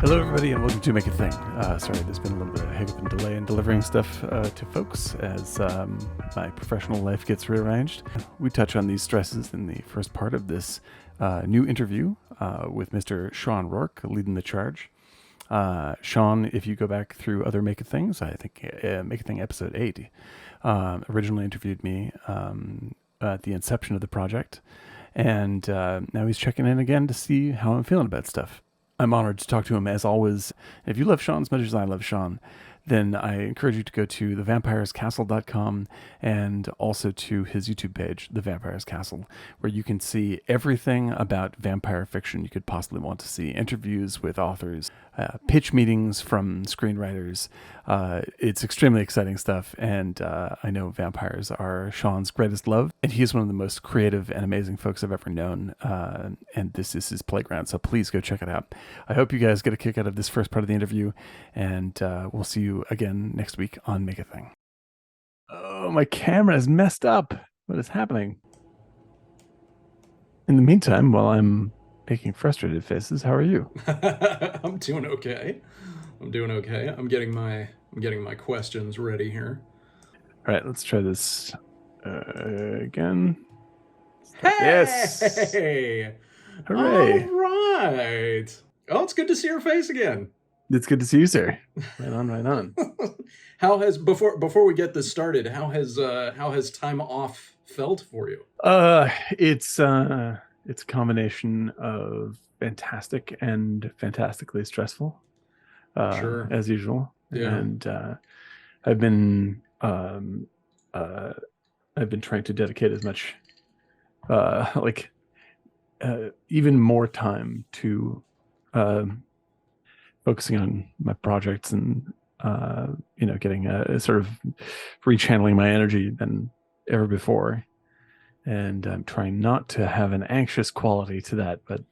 Hello, everybody, and welcome to Make a Thing. Sorry, there's been a little bit of hiccup and delay in delivering stuff to folks as my professional life gets rearranged. We touch on these stresses in the first part of this new interview with Mr. Sean ROURKE, leading the charge. Sean, if you go back through other Make a Things, I think Make a Thing episode 8 originally interviewed me at the inception of the project, and now he's checking in again to see how I'm feeling about stuff. I'm honored to talk to him, as always. If you love Sean as much as I love Sean, then I encourage you to go to thevampirescastle.com and also to his YouTube page, The Vampires Castle, where you can see everything about vampire fiction you could possibly want to see. Interviews with authors, pitch meetings from screenwriters. It's extremely exciting stuff, and I know vampires are Sean's greatest love, and he's one of the most creative and amazing folks I've ever known, and this is his playground, so please go check it out. I hope you guys get a kick out of this first part of the interview, and we'll see you again next week on Make a Thing. Oh, my camera is messed up. What is happening? In the meantime, while I'm making frustrated faces, how are you? I'm doing okay. I'm getting my questions ready here. All right, let's try this again. Hey! Yes. Hooray! All right. Oh, it's good to see your face again. It's good to see you, sir. Right on. How has before we get this started? How has time off felt for you? It's a combination of fantastic and fantastically stressful. Sure. As usual. Yeah. And I've been trying to dedicate as much, even more time to focusing on my projects and getting a sort of rechanneling my energy than ever before. And I'm trying not to have an anxious quality to that, but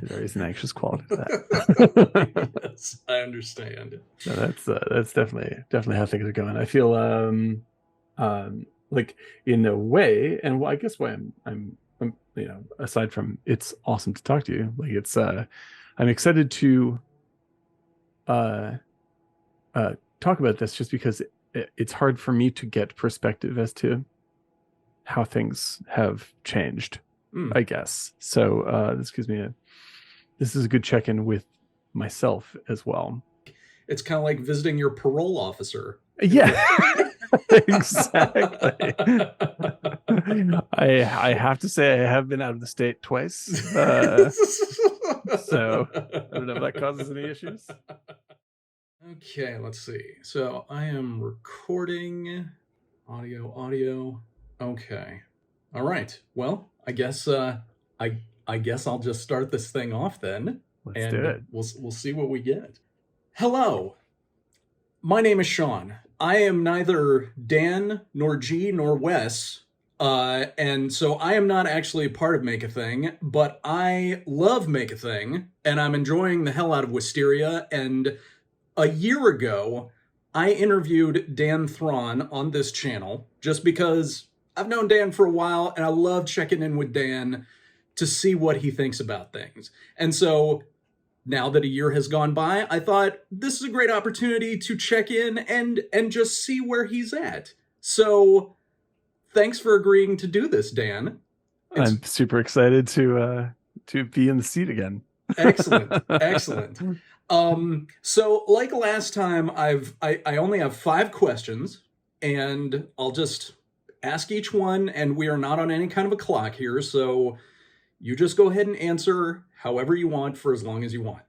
there is an anxious quality to that. Yes, I understand. So that's definitely how things are going. I feel like, in a way, and I guess why I'm aside from it's awesome to talk to you, like it's I'm excited to talk about this just because it's hard for me to get perspective as to how things have changed, I guess. So this is a good check-in with myself as well. It's kind of like visiting your parole officer. Yeah, exactly. I have to say I have been out of the state twice, so I don't know if that causes any issues. Okay, let's see. So I am recording audio. Okay. All right. Well, I guess I guess I'll just start this thing off then. Let's do it. We'll see what we get. Hello. My name is Sean. I am neither Dan nor G nor Wes. And so I am not actually a part of Make a Thing, but I love Make a Thing, and I'm enjoying the hell out of Wisteria. And a year ago, I interviewed Dan Thron on this channel just because I've known Dan for a while, and I love checking in with Dan to see what he thinks about things. And so now that a year has gone by, I thought this is a great opportunity to check in and just see where he's at. So thanks for agreeing to do this, Dan. I'm super excited to be in the seat again. Excellent. So like last time, I only have 5 questions, and I'll just ask each one, and we are not on any kind of a clock here, so you just go ahead and answer however you want for as long as you want.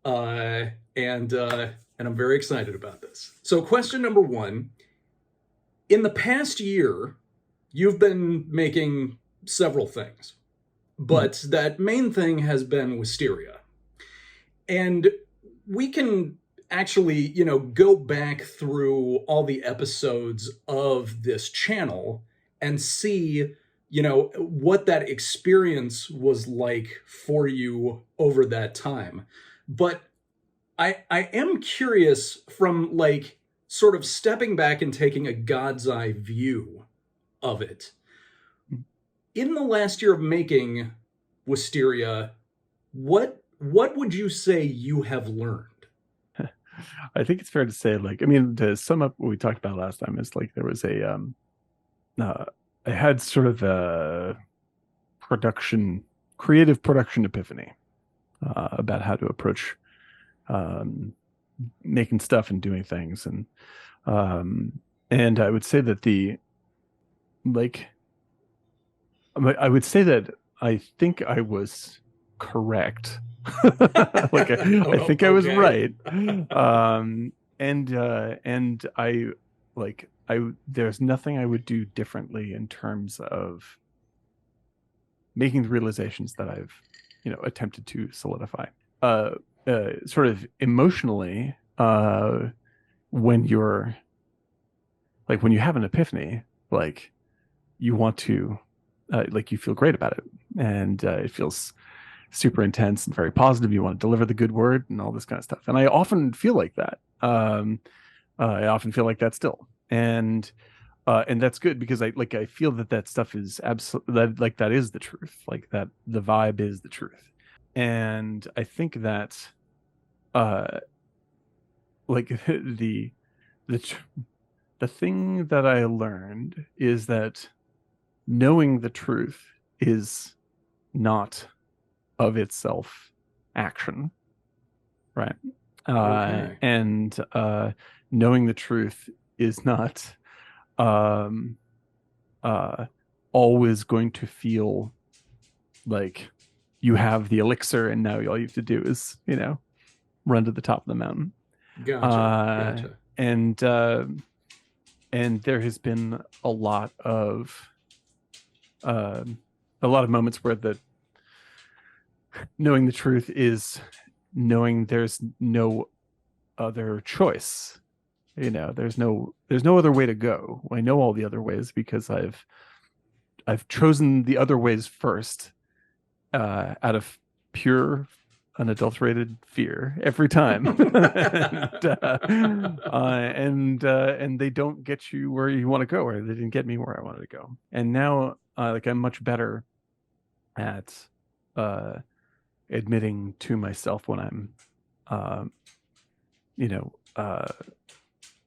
And I'm very excited about this. So question number 1, in the past year, you've been making several things, but that main thing has been Wisteria. And we can actually, go back through all the episodes of this channel and see, what that experience was like for you over that time. But I am curious from sort of stepping back and taking a God's eye view of it. In the last year of making Wisteria, what what would you say you have learned? I think it's fair to say, like, I mean, to sum up what we talked about last time is like there was uh, I had sort of a creative production epiphany about how to approach um, making stuff and doing things, um, and I would say that like I would say that I think I was correct. Like I think I was Okay. right. And I like I there's nothing I would do differently in terms of making the realizations that I've, attempted to solidify. Sort of emotionally, when you're like when you have an epiphany, like you want to, like you feel great about it, and it feels super intense and very positive. You want to deliver the good word and all this kind of stuff. And I often feel like that. I often feel like that still, and that's good because I feel that stuff is absolutely that is the truth. Like that the vibe is the truth, and I think that uh like the the thing that I learned is that knowing the truth is not of itself action, right? Okay. And knowing the truth is not um, uh, always going to feel like you have the elixir and now all you have to do is, run to the top of the mountain. Gotcha. Uh, Gotcha. and uh, and there has been uh, a lot of moments where the knowing the truth is knowing there's no other choice. There's no other way to go. I know all the other ways because I've chosen the other ways first, out of pure unadulterated fear every time. And they don't get you where you want to go, or they didn't get me where I wanted to go. And now like I'm much better at uh admitting to myself when I'm uh, you know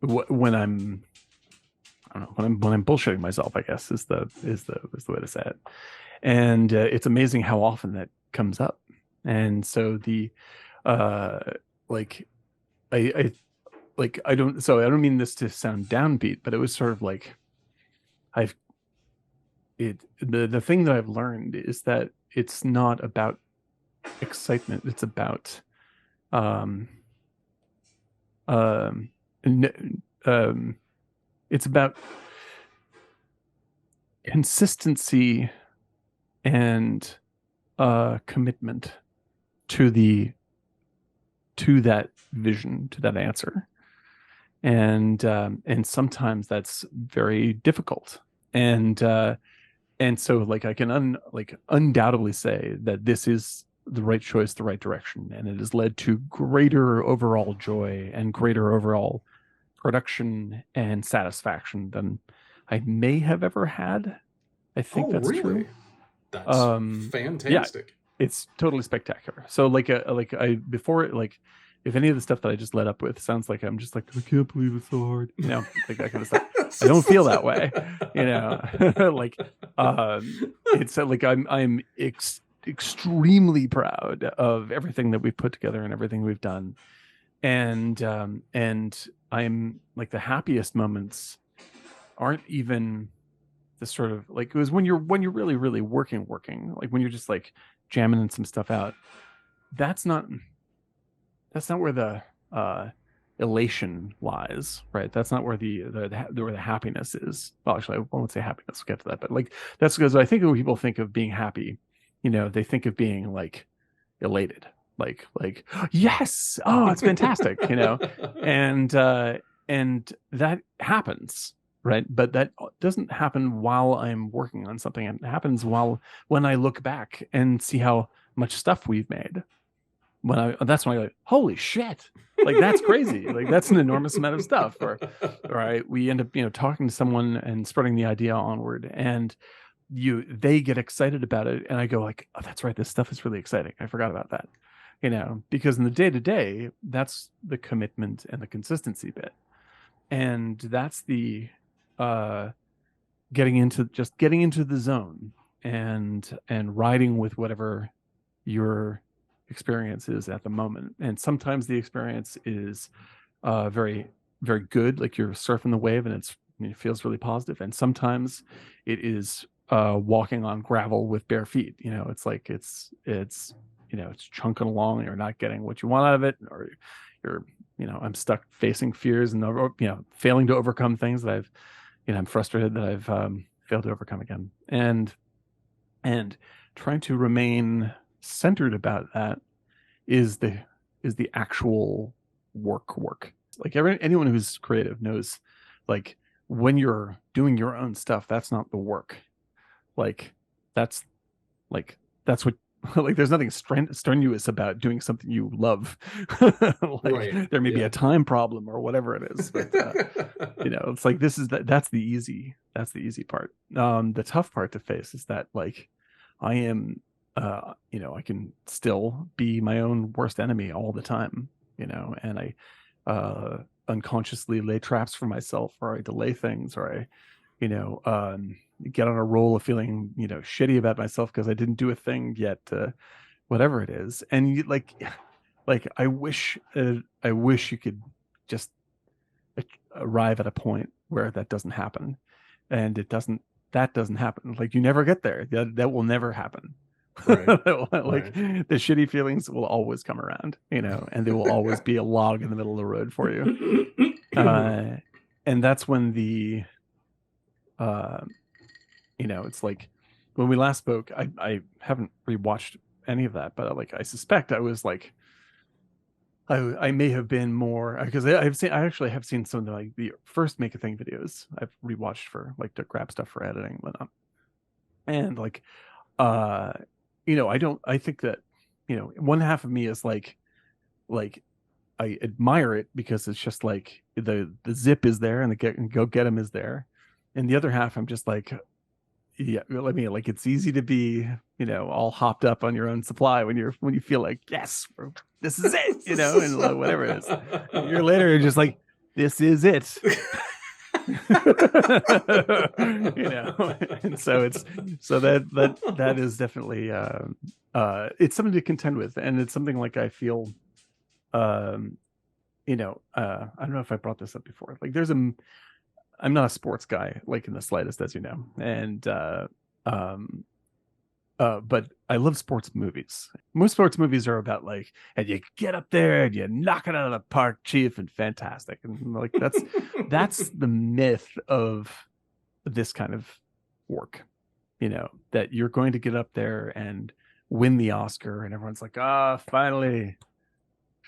when I'm I don't know, when I'm bullshitting myself, I guess is the way to say it. And it's amazing how often that comes up. And so the uh like I like I don't mean this to sound downbeat, but it was sort of like I've it the thing that I've learned is that it's not about excitement, it's about um um um it's about consistency and commitment to that vision, to that answer. And sometimes that's very difficult. And so like I can undoubtedly say that this is the right choice, the right direction, and it has led to greater overall joy and greater overall production and satisfaction than I may have ever had. I think Oh, that's true. really? That's Yeah, fantastic. it's totally spectacular. So like I before it like if any of the stuff that I just led up with sounds like I'm just like I can't believe it's so hard, like that kind of stuff. I don't feel that way, like it's like I'm extremely proud of everything that we've put together and everything we've done, and I'm like the happiest moments aren't even the sort of like it was when you're really really working like when you're just like jamming in some stuff out. That's not where the elation lies, right? That's not where where the happiness is. Well, actually, I won't say happiness. We'll get to that, but like that's because I think when people think of being happy, they think of being like elated, like yes, oh, it's fantastic, and and that happens, right? But that doesn't happen while I'm working on something. It happens when I look back and see how much stuff we've made. That's when I like, holy shit, like that's crazy, like that's an enormous amount of stuff. Or we end up talking to someone and spreading the idea onward, and they get excited about it, and I go like, oh, that's right, this stuff is really exciting, I forgot about that. because in the day to day, that's the commitment and the consistency bit. And that's the uh getting into the zone and riding with whatever your experience is at the moment. And sometimes the experience is very, very good, like you're surfing the wave and it feels really positive. And sometimes it is walking on gravel with bare feet. It's like it's chunking along and you're not getting what you want out of it, or you're I'm stuck facing fears and failing to overcome things that I'm frustrated that I've failed to overcome again. And trying to remain centered about that is the actual work. Like anyone who's creative knows, like, when you're doing your own stuff, that's not the work. Like that's that's what like there's nothing strenuous about doing something you love. Like there may be a time problem or whatever it is, but it's like that's the easy part. The tough part to face is that, like, I am I can still be my own worst enemy all the time, and I unconsciously lay traps for myself, or I delay things, or I get on a roll of feeling shitty about myself because I didn't do a thing yet, whatever it is. And you like I wish you could just arrive at a point where that doesn't happen, and that doesn't happen. Like, you never get there. That will never happen. Right. The shitty feelings will always come around, and they will always be a log in the middle of the road for you. And that's when the it's like, when we last spoke, I haven't rewatched any of that, but like I suspect I was like, I may have been more, because I actually have seen some of the first Make a Thing videos I've rewatched for, like, to grab stuff for editing and whatnot. And like I think that one half of me is like I admire it because it's just like the zip is there and the go get 'em is there, and the other half I'm just like, yeah, I mean, like, it's easy to be all hopped up on your own supply when you feel like, yes, this is it, and whatever it is. A year later, you're just like, this is it. And so that is definitely it's something to contend with, and it's something, like, I feel I don't know if I brought this up before. Like, I'm not a sports guy, like, in the slightest, as you know, and but I love sports movies. Most sports movies are about, like, and you get up there and you knock it out of the park, chief, and fantastic, and like that's the myth of this kind of work, that you're going to get up there and win the Oscar, and everyone's like, finally,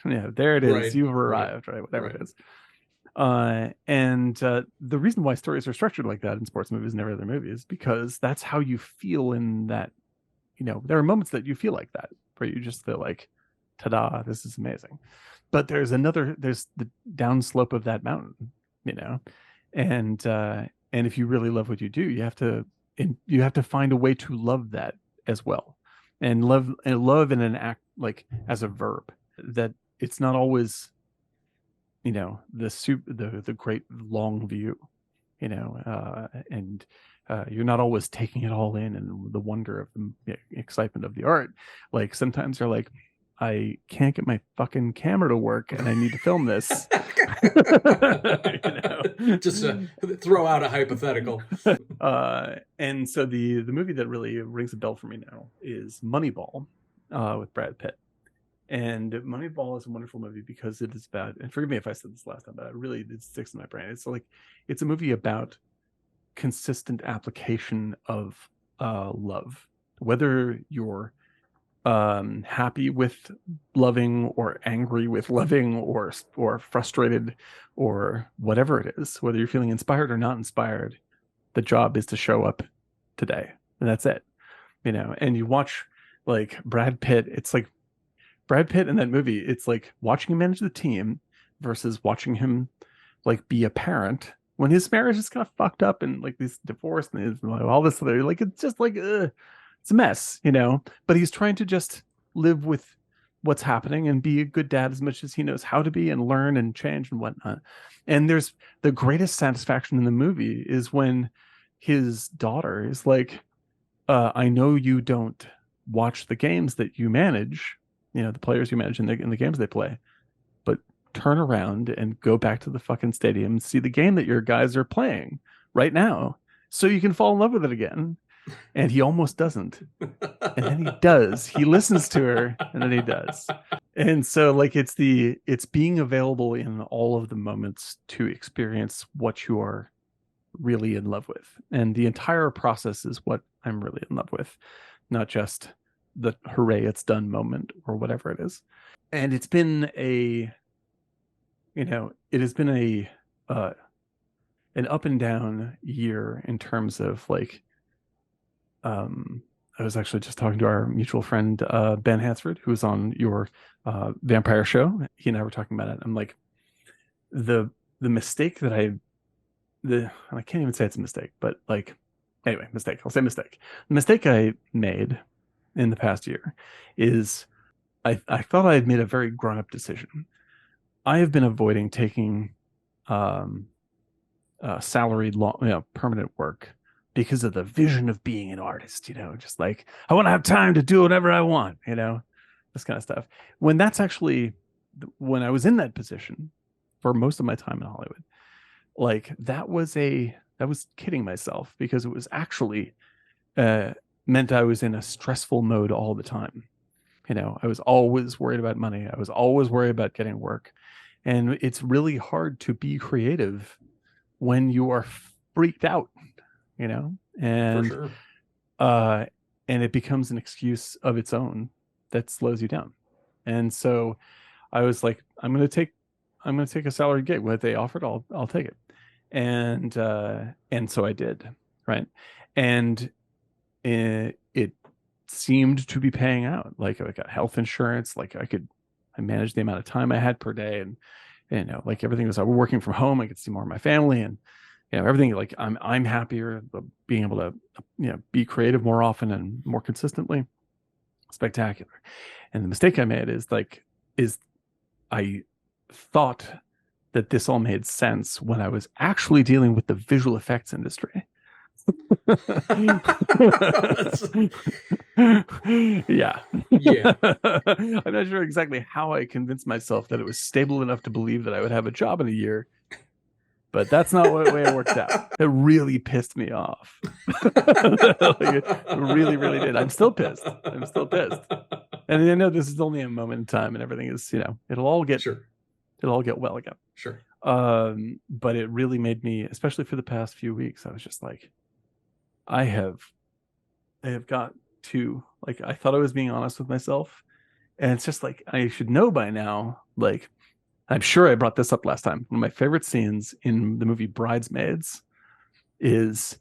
there it is, right, you've arrived, right, whatever it is. And the reason why stories are structured like that in sports movies and every other movie is because that's how you feel in that. There are moments that you feel like that, where you just feel like, ta-da, this is amazing. But there's the downslope of that mountain, and if you really love what you do, you have to find a way to love that as well, and love in an act, like, as a verb, that it's not always the great long view, and you're not always taking it all in and the wonder of the excitement of the art. Like, sometimes you're like, I can't get my fucking camera to work and I need to film this. Just to throw out a hypothetical. And so the movie that really rings a bell for me now is Moneyball, with Brad Pitt. And Moneyball is a wonderful movie because it is about, and forgive me if I said this last time, but it sticks in my brain. It's a movie about consistent application of love, whether you're happy with loving, or angry with loving, or frustrated, or whatever it is, whether you're feeling inspired or not inspired. The job is to show up today, and that's it. And you watch, like, Brad Pitt. It's like Brad Pitt in that movie, it's like watching him manage the team versus watching him, like, be a parent when his marriage is kind of fucked up, and, like, this divorce and all this other, like, it's just like, it's a mess, but he's trying to just live with what's happening and be a good dad as much as he knows how to be, and learn and change and whatnot. And there's the greatest satisfaction in the movie is when his daughter is like, I know you don't watch the games that you manage, the players you manage in the games they play, but turn around and go back to the fucking stadium and see the game that your guys are playing right now so you can fall in love with it again. And he almost doesn't. And then he does. He listens to her, and then he does. And so like it's being available in all of the moments to experience what you are really in love with. And the entire process is what I'm really in love with, not just the hooray it's done moment or whatever it is. And it's been it has been an up and down year in terms of like, I was actually just talking to our mutual friend, Ben Hansford, who was on your vampire show. He and I were talking about it. I'm like, the mistake that I can't even say it's a mistake, but like, anyway, mistake. I'll say mistake. The mistake I made in the past year is I thought I had made a very grown-up decision. I have been avoiding taking salaried, permanent work because of the vision of being an artist, just like, I want to have time to do whatever I want, this kind of stuff. When I was in that position for most of my time in Hollywood, like that was kidding myself, because it was actually meant I was in a stressful mode all the time. I was always worried about money. I was always worried about getting work. And it's really hard to be creative when you are freaked out, and For sure. And it becomes an excuse of its own that slows you down. And so I was like, I'm going to take a salary gig. What they offered, I'll take it. And so I did, right? And it seemed to be paying out. Like I got health insurance, like I managed the amount of time I had per day, and like everything was, I was working from home. I could see more of my family, and everything. Like I'm happier being able to be creative more often and more consistently. Spectacular. And the mistake I made is I thought that this all made sense when I was actually dealing with the visual effects industry. Yeah. I'm not sure exactly how I convinced myself that it was stable enough to believe that I would have a job in a year, but that's not the way it worked out. It really pissed me off. Like, it really, really did. I'm still pissed. And I know this is only a moment in time, and everything is, it'll all get well again. Sure. But it really made me, especially for the past few weeks, I was just like, I have got to, like, I thought I was being honest with myself, and it's just like, I should know by now. Like, I'm sure I brought this up last time. One of my favorite scenes in the movie Bridesmaids is,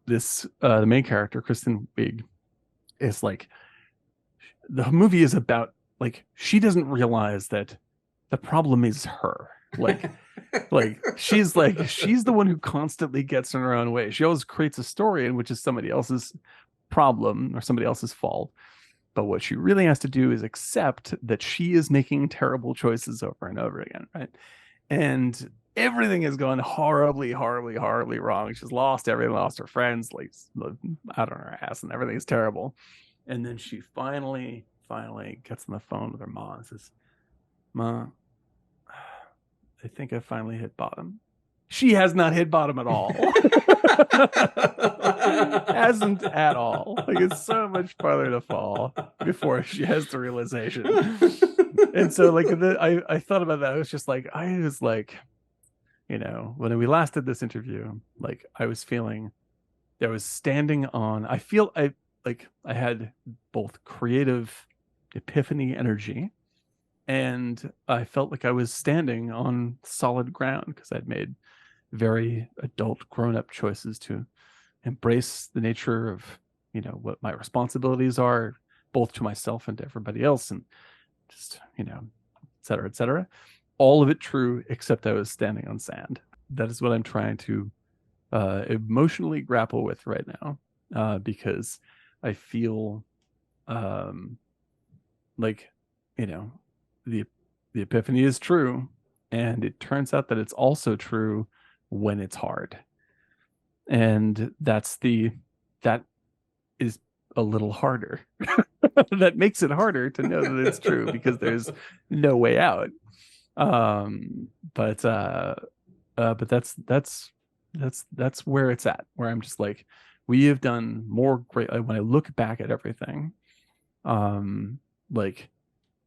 this the main character, Kristen Wiig, is like, the movie is about, like, she doesn't realize that the problem is her. Like she's the one who constantly gets in her own way. She always creates a story in which is somebody else's problem or somebody else's fault. But what she really has to do is accept that she is making terrible choices over and over again, right? And everything is going horribly, horribly, horribly wrong. She's lost everything, lost her friends, like, out on her ass, and everything is terrible. And then she finally gets on the phone with her mom and says, "Ma, I think I finally hit bottom." She has not hit bottom at all. Hasn't at all. Like, it's so much farther to fall before she has the realization. And so, like, I thought about that. I was like, when we last did this interview, like, I was feeling there was standing on, I had both creative epiphany energy, and I felt like I was standing on solid ground because I'd made very adult, grown-up choices to embrace the nature of, what my responsibilities are, both to myself and to everybody else, and just, et cetera, et cetera. All of it true, except I was standing on sand. That is what I'm trying to emotionally grapple with right now, because I feel like you know, the the epiphany is true, and it turns out that it's also true when it's hard. And that is a little harder. That makes it harder to know that it's true because there's no way out. Um, but that's where it's at, where I'm just like, we have done more great. Like, when I look back at everything, like,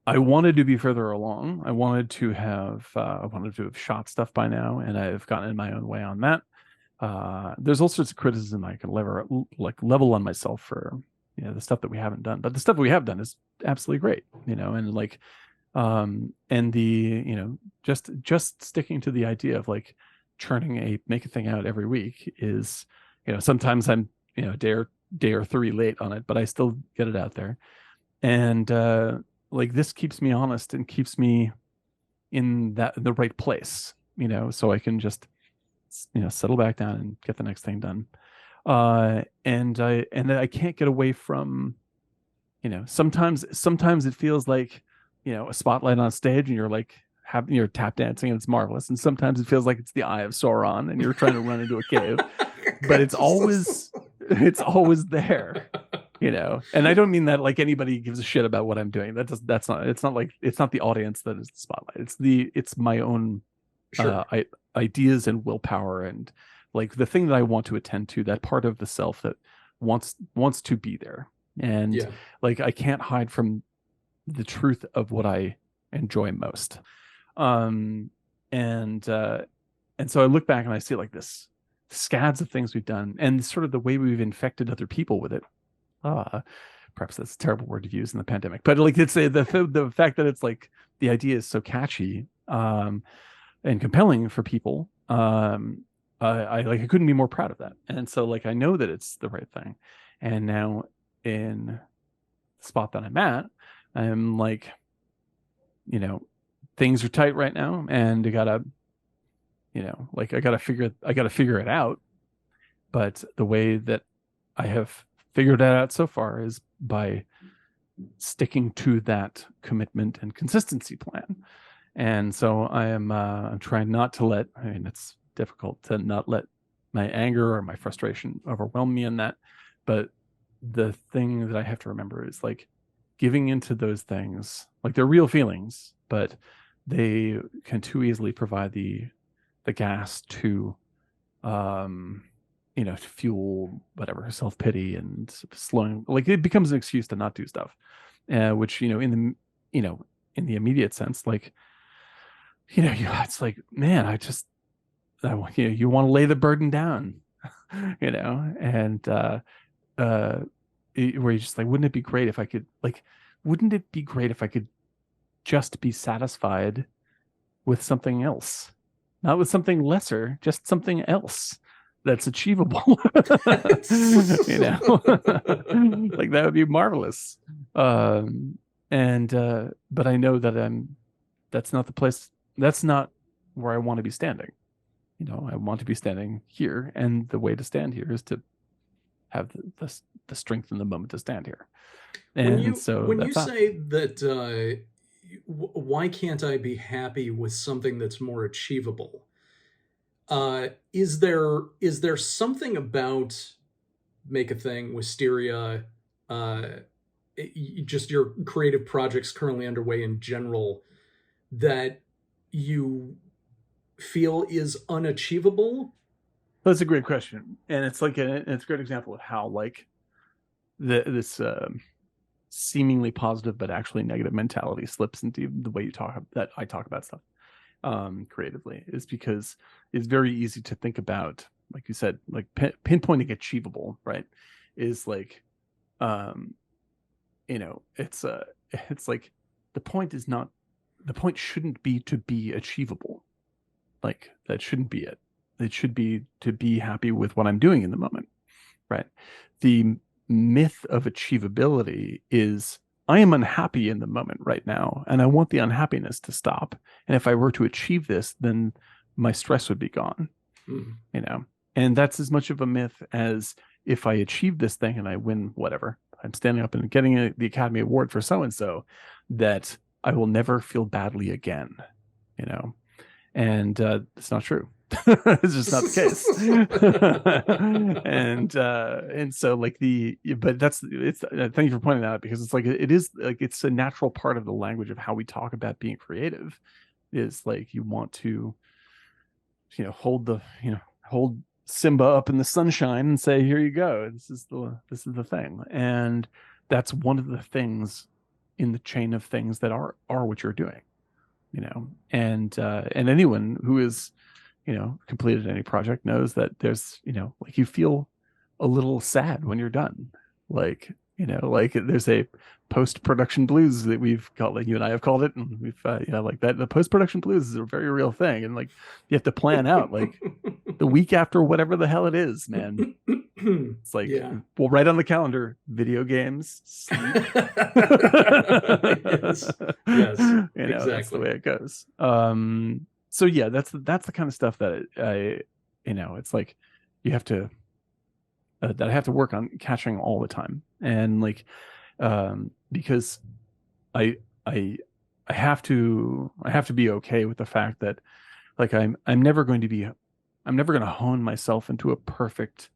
I wanted to be further along. I wanted to have shot stuff by now, and I've gotten in my own way on that. There's all sorts of criticism I can level on myself for, the stuff that we haven't done, but the stuff we have done is absolutely great, and like, and just sticking to the idea of like make a thing out every week is, sometimes I'm, a day or three late on it, but I still get it out there. And like, this keeps me honest and keeps me in the right place, so I can just, settle back down and get the next thing done. And I can't get away from, sometimes it feels like, a spotlight on stage, and you're tap dancing, and it's marvelous. And sometimes it feels like it's the Eye of Sauron and you're trying to run into a cave, but it's always there, And I don't mean that like anybody gives a shit about what I'm doing. It's not the audience that is the spotlight. It's my own Sure. Ideas and willpower, and like the thing that I want to attend to, that part of the self that wants to be there. And Yeah. like, I can't hide from the truth of what I enjoy most. Um, and so I look back and I see like this scads of things we've done, and sort of the way we've infected other people with it. Perhaps that's a terrible word to use in the pandemic, but like, it's the fact that it's like the idea is so catchy and compelling for people. I couldn't be more proud of that. And so like, I know that it's the right thing. And now, in the spot that I'm at, I'm like, things are tight right now, and I gotta figure it out. But the way that I have figured it out so far is by sticking to that commitment and consistency plan. And so I'm trying not to it's difficult to not let my anger or my frustration overwhelm me in that. But the thing that I have to remember is like, giving into those things, like, they're real feelings, but they can too easily provide the gas to, to fuel whatever self-pity and slowing. Like, it becomes an excuse to not do stuff, which, in the immediate sense, like, it's like, man, you want to lay the burden down, and where you're just like, wouldn't it be great if I could just be satisfied with something else, not with something lesser, just something else that's achievable. Like, that would be marvelous. And but I know that that's not the place. That's not where I want to be standing. I want to be standing here, and the way to stand here is to have the strength in the moment to stand here. And so When you that's that. say that, why can't I be happy with something that's more achievable? Is there something about Make a Thing, Wisteria, uh, just your creative projects currently underway in general, that you feel is unachievable? That's a great question, and it's like it's a great example of how like this seemingly positive but actually negative mentality slips into the way I talk about stuff creatively, is because it's very easy to think about, like you said, like pinpointing achievable, right? Is like, it's like, the point shouldn't be to be achievable. Like, that shouldn't be it. It should be to be happy with what I'm doing in the moment, right? The myth of achievability is, I am unhappy in the moment right now, and I want the unhappiness to stop. And if I were to achieve this, then my stress would be gone. Mm. And that's as much of a myth as, if I achieve this thing and I win whatever, I'm standing up and getting the Academy Award for so and so, that I will never feel badly again, you know, and it's not true. It's just not the case. And so like but thank you for pointing that out, because it's like it is like it's a natural part of the language of how we talk about being creative, is like you want to, hold Simba up in the sunshine and say, here you go, this is the thing. And that's one of the things in the chain of things that are what you're doing, and anyone who is completed any project knows that there's like you feel a little sad when you're done, like like there's a post-production blues that we've called, like you and I have called it, and we've like that the post-production blues is a very real thing, and like you have to plan out like the week after whatever the hell it is, man. It's like, we'll write on the calendar, video games, sleep. Yes, exactly. That's the way it goes. So yeah, that's the kind of stuff that it's like you have to that I have to work on catching all the time, and like because I have to be okay with the fact that like I'm never going to hone myself into a perfect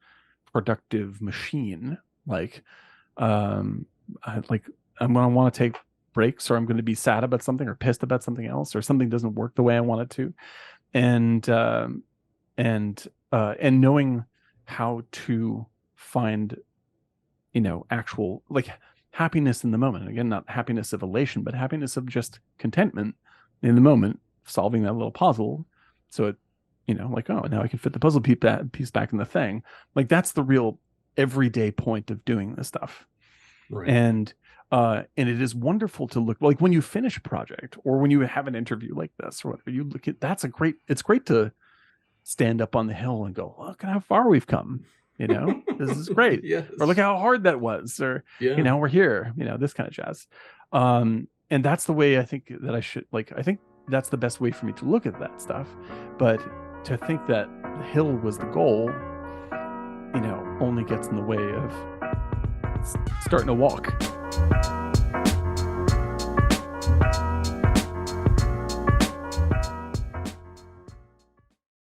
productive machine. Like I'm going to want to take breaks, or I'm going to be sad about something or pissed about something else, or something doesn't work the way I want it to, and knowing how to find actual like happiness in the moment. Again, not happiness of elation, but happiness of just contentment in the moment, solving that little puzzle. So it like, oh, now I can fit the puzzle piece back in the thing. Like that's the real everyday point of doing this stuff. Right. And it is wonderful to look like when you finish a project, or when you have an interview like this, or whatever, you look at it's great to stand up on the hill and go, look at how far we've come. This is great. Yes. Or look how hard that was, or we're here, this kind of jazz. And that's the way I think that I should, like, I think that's the best way for me to look at that stuff. But to think that the hill was the goal, only gets in the way of starting to walk.